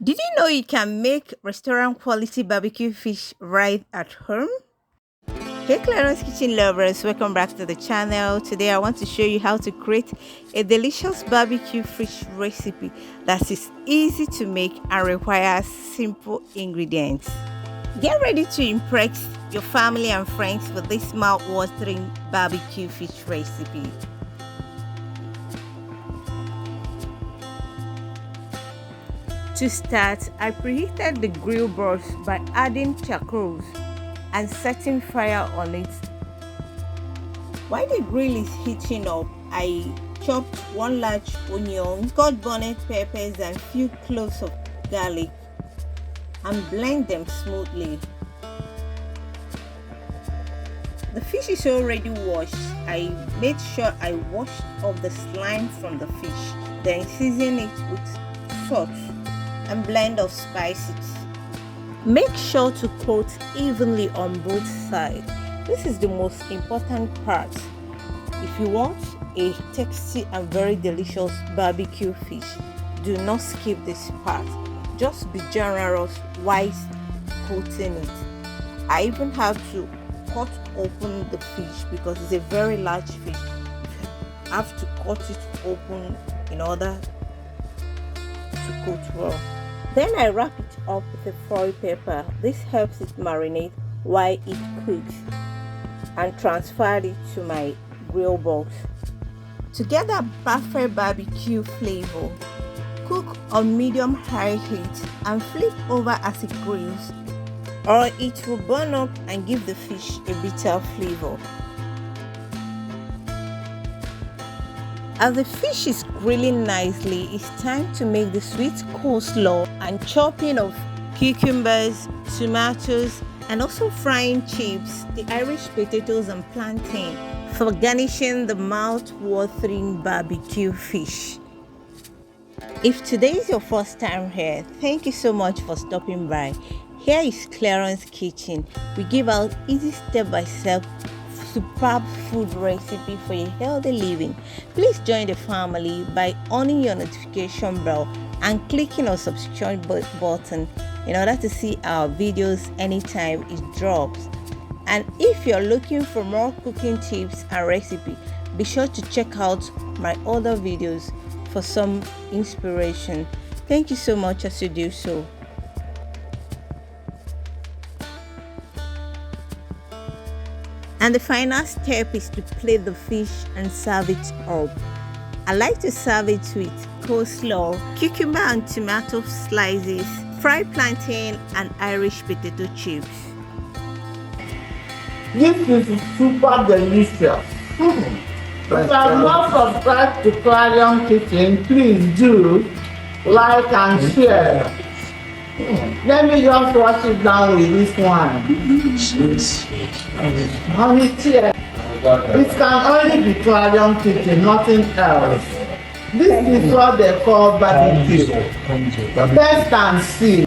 Did you know you can make restaurant quality barbecue fish right at home? Hey Clarence's Kitchen lovers, welcome back to the channel. Today I want to show you how to create a delicious barbecue fish recipe that is easy to make and requires simple ingredients. Get ready to impress your family and friends with this mouth-watering barbecue fish recipe. To start, I preheated the grill brush by adding charcoal and setting fire on it. While the grill is heating up, I chopped one large onion, cut bonnet peppers and few cloves of garlic and blend them smoothly. The fish is already washed. I made sure I washed off the slime from the fish, then season it with salt and blend of spices. Make sure to coat evenly on both sides. This is the most important part. If you want a tasty and very delicious barbecue fish, do not skip this part. Just be generous while coating it. I even have to cut open the fish because it's a very large fish. You have to cut it open in order to coat well. Then I wrap it up with a foil paper. This helps it marinate while it cooks, and transfer it to my grill box. To get that perfect barbecue flavor, cook on medium-high heat and flip over as it grills, or it will burn up and give the fish a bitter flavor. As the fish is grilling nicely, it's time to make the sweet coleslaw and chopping of cucumbers, tomatoes, and also frying chips, the Irish potatoes and plantain for garnishing the mouth-watering barbecue fish. If today is your first time here, thank you so much for stopping by. Here is Clarence's Kitchen. We give out easy step-by-step superb food recipe for a healthy living. Please join the family by on your notification bell and clicking on subscribe button in order to see our videos anytime it drops. And if you're looking for more cooking tips and recipe, be sure to check out my other videos for some inspiration. Thank you so much as you do so. And the final step is to plate the fish and serve it up. I like to serve it with coleslaw, cucumber and tomato slices, fried plantain and Irish potato chips. This is super delicious. If you are not subscribed to Clarion Kitchen, please do like and share. Let me just wash it down with this one. Honey tear. It can only be Clarion Kitchen, nothing else. This is what they call barbecue. Test and see.